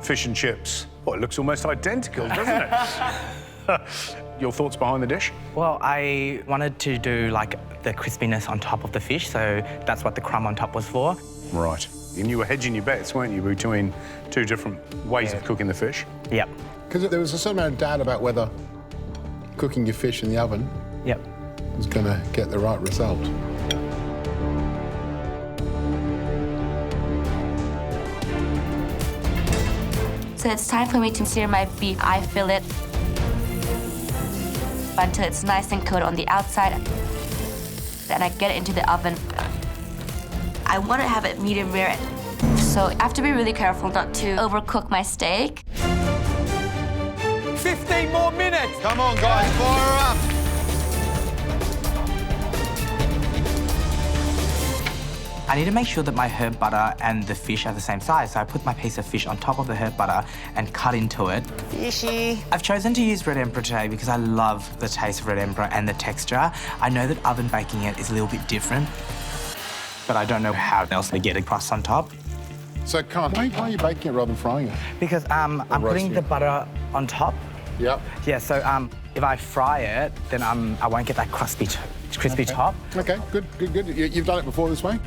fish and chips. Well, it looks almost identical, doesn't it? Your thoughts behind the dish? Well, I wanted to do like the crispiness on top of the fish, so that's what the crumb on top was for. Right. And you were hedging your bets, weren't you, between two different ways of cooking the fish? Yep. Because there was a certain amount of doubt about whether cooking your fish in the oven was going to get the right result. So it's time for me to sear my beef. I fill it until it's nice and coated on the outside. Then I get it into the oven. I want to have it medium rare. So I have to be really careful not to overcook my steak. 15 more minutes! Come on, guys, fire up! I need to make sure that my herb butter and the fish are the same size, so I put my piece of fish on top of the herb butter and cut into it. Fishy. I've chosen to use red emperor today because I love the taste of red emperor and the texture. I know that oven baking it is a little bit different, but I don't know how else to get a crust on top. So, Khanh, why are you baking it rather than frying it? Because I'm putting the butter on top. Yep. Yeah, so if I fry it, then I won't get that crispy top. OK, good. You've done it before this way?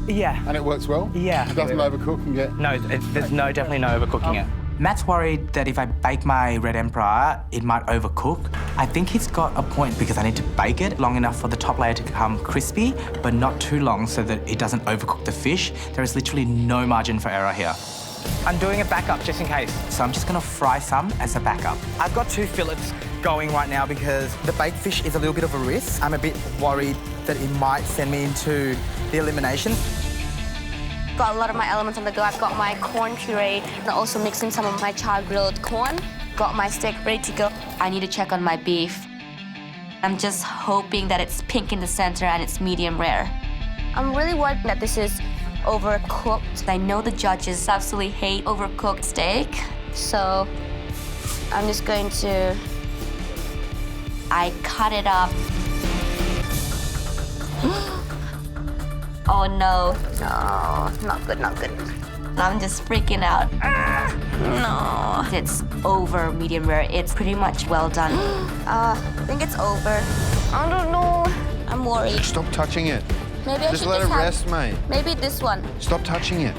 Yeah. And it works well? Yeah. It doesn't overcook and get... No, there's definitely no overcooking it. Matt's worried that if I bake my red emperor, it might overcook. I think he's got a point because I need to bake it long enough for the top layer to become crispy, but not too long so that it doesn't overcook the fish. There is literally no margin for error here. I'm doing a backup just in case. So I'm just gonna fry some as a backup. I've got 2 fillets going right now because the baked fish is a little bit of a risk. I'm a bit worried that it might send me into the elimination. Got a lot of my elements on the go. I've got my corn puree and also mixing some of my char-grilled corn. Got my steak ready to go. I need to check on my beef. I'm just hoping that it's pink in the center and it's medium rare. I'm really worried that this is overcooked. I know the judges absolutely hate overcooked steak, so I'm just going to... I cut it up. Oh no, not good. I'm just freaking out. No, it's over medium rare. It's pretty much well done. I think it's over. I don't know. I'm worried. Stop touching it. Maybe I Just should let it have... rest, mate. Maybe this one. Stop touching it.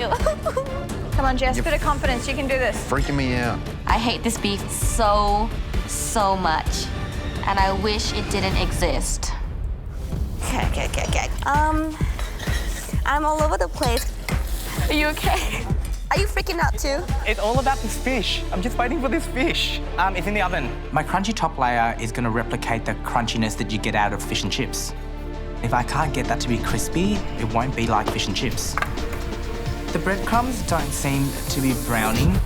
Come on, Jess, bit of confidence. You can do this. Freaking me out. I hate this beef so much. And I wish it didn't exist. Okay. I'm all over the place. Are you okay? Are you freaking out too? It's all about this fish. I'm just waiting for this fish. It's in the oven. My crunchy top layer is going to replicate the crunchiness that you get out of fish and chips. If I can't get that to be crispy, it won't be like fish and chips. The breadcrumbs don't seem to be browning.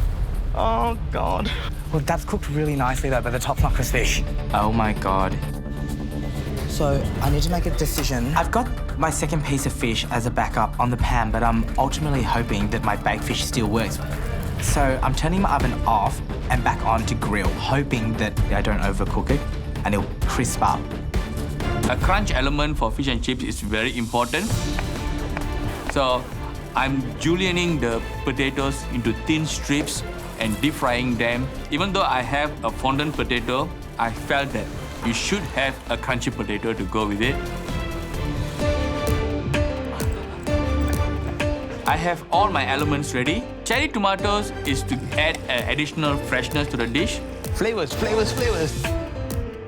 Oh, God. Well, that's cooked really nicely, though, but the top's not crispy. Oh, my God. So I need to make a decision. I've got my second piece of fish as a backup on the pan, but I'm ultimately hoping that my baked fish still works. So I'm turning my oven off and back on to grill, hoping that I don't overcook it and it'll crisp up. A crunch element for fish and chips is very important. So I'm julienning the potatoes into thin strips and deep frying them. Even though I have a fondant potato, I felt that you should have a crunchy potato to go with it. I have all my elements ready. Cherry tomatoes is to add additional freshness to the dish. Flavors.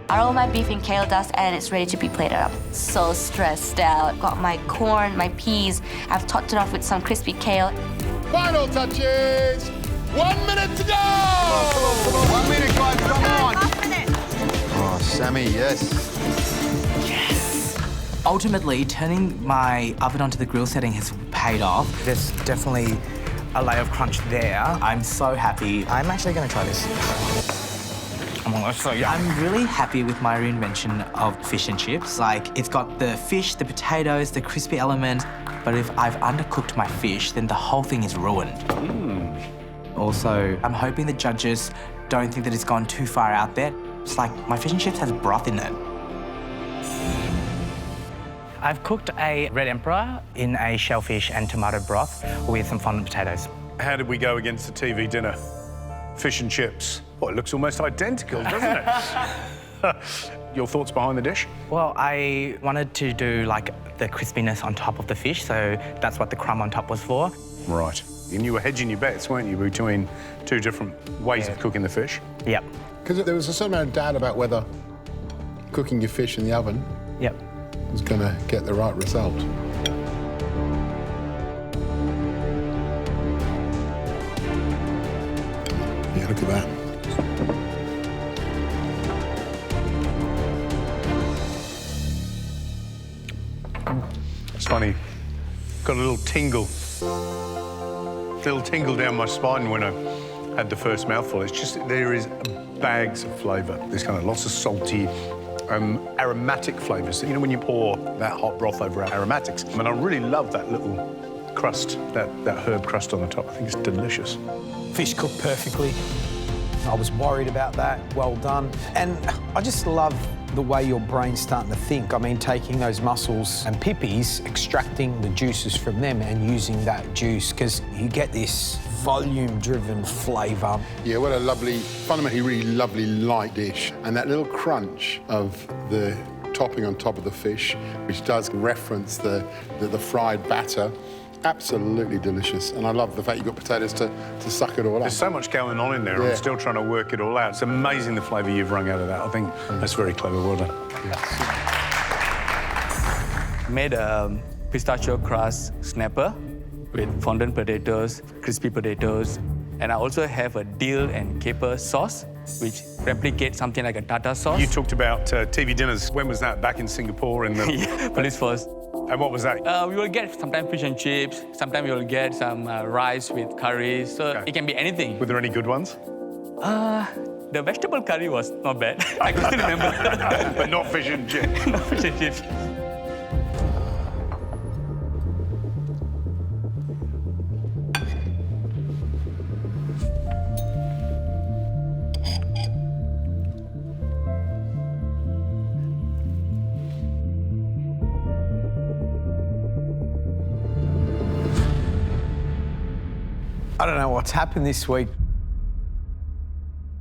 I roll my beef in kale dust and it's ready to be plated up. So stressed out. Got my corn, my peas. I've topped it off with some crispy kale. Final touches! 1 minute to go! Come on. 1 minute, guys, come on! Half minute. Oh, Sammy, yes. Yes! Ultimately, turning my oven onto the grill setting has paid off. There's definitely a layer of crunch there. I'm so happy. I'm actually going to try this. Oh, that's so yum. I'm really happy with my reinvention of fish and chips. Like, it's got the fish, the potatoes, the crispy element, but if I've undercooked my fish, then the whole thing is ruined. Also, I'm hoping the judges don't think that it's gone too far out there. It's like my fish and chips has broth in it. I've cooked a red emperor in a shellfish and tomato broth with some fondant potatoes. How did we go against the TV dinner? Fish and chips. Well, it looks almost identical, doesn't it? Your thoughts behind the dish? Well, I wanted to do like the crispiness on top of the fish, so that's what the crumb on top was for. Right. And you were hedging your bets, weren't you, between two different ways of cooking the fish? Yep. Because there was a certain amount of doubt about whether cooking your fish in the oven Yep. was going to get the right result. Yeah, look at that. It's funny, got a little tingle down my spine when I had the first mouthful. It's just, there is bags of flavour. There's kind of lots of salty, aromatic flavours. You know, when you pour that hot broth over aromatics. I mean, I really love that little crust, that herb crust on the top. I think it's delicious. Fish cooked perfectly. I was worried about that. Well done. And I just love the way your brain's starting to think. I mean, taking those mussels and pippies, extracting the juices from them and using that juice, because you get this volume-driven flavour. Yeah, what a lovely, fundamentally really lovely light dish. And that little crunch of the topping on top of the fish, which does reference the fried batter. Absolutely delicious. And I love the fact you've got potatoes to suck it all up. There's so much going on in there. Yeah. I'm still trying to work it all out. It's amazing the flavour you've wrung out of that. I think that's very clever. Well done. Made a pistachio crust snapper with fondant potatoes, crispy potatoes, and I also have a dill and caper sauce, which replicates something like a tartar sauce. You talked about TV dinners. When was that? Back in Singapore in the... Yeah, police force. And what was that? We will get sometimes fish and chips, sometimes we will get some rice with curry, so it can be anything. Were there any good ones? The vegetable curry was not bad. I can still remember. But not fish and chips. Not fish and chips. I don't know what's happened this week,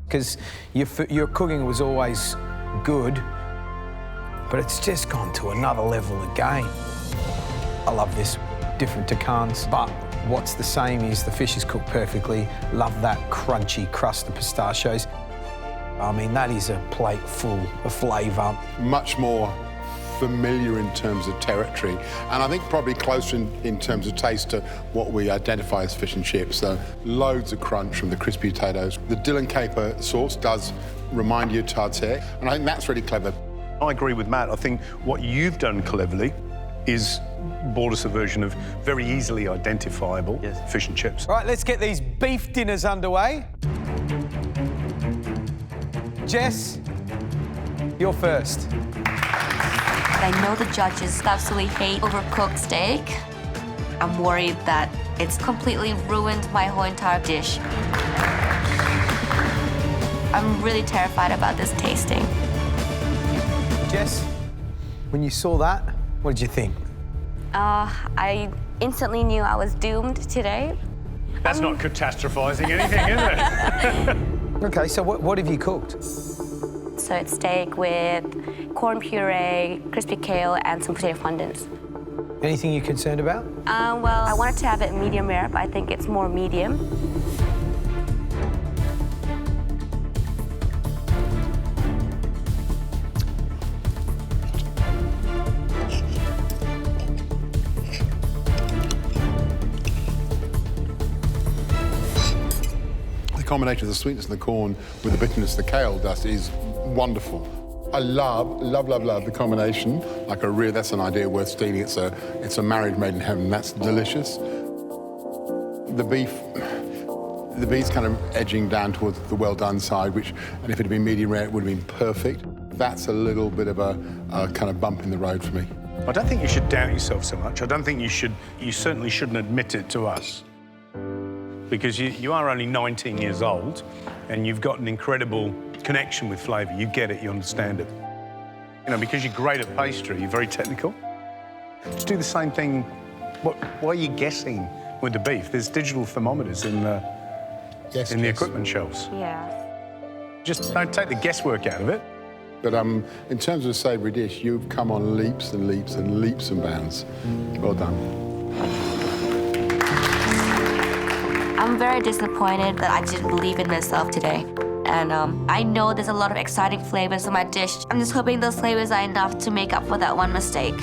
because your cooking was always good, but it's just gone to another level again. I love this, different to Khan's, but what's the same is the fish is cooked perfectly. Love that crunchy crust of pistachios. I mean, that is a plate full of flavour. Much more familiar in terms of territory, and I think probably closer in terms of taste to what we identify as fish and chips. So loads of crunch from the crispy potatoes. The dill and caper sauce does remind you of tartare, and I think that's really clever. I agree with Matt. I think what you've done cleverly is brought us a version of very easily identifiable fish and chips. All right, let's get these beef dinners underway. Jess, you're first. I know the judges absolutely hate overcooked steak. I'm worried that it's completely ruined my whole entire dish. I'm really terrified about this tasting. Jess, when you saw that, what did you think? I instantly knew I was doomed today. That's not catastrophizing anything, is it? OK, so what have you cooked? So it's steak with corn puree, crispy kale, and some potato fondants. Anything you're concerned about? Well, I wanted to have it medium rare, but I think it's more medium. The combination of the sweetness of the corn with the bitterness of the kale dust is wonderful. I love the combination. Like that's an idea worth stealing. It's a marriage made in heaven. That's delicious. The beef's kind of edging down towards the well done side, and if it had been medium rare, it would have been perfect. That's a little bit of a kind of bump in the road for me. I don't think you should doubt yourself so much. I don't think you certainly shouldn't admit it to us. Because you are only 19 years old and you've got an incredible connection with flavour. You get it, you understand it. You know, because you're great at pastry, you're very technical. Just do the same thing. Why are you guessing with the beef. There's digital thermometers in the equipment shelves. Yeah. Just don't take the guesswork out of it. But in terms of a savoury dish, you've come on leaps and leaps and leaps and bounds. Well done. I'm very disappointed that I didn't believe in myself today. And I know there's a lot of exciting flavors in my dish. I'm just hoping those flavors are enough to make up for that one mistake.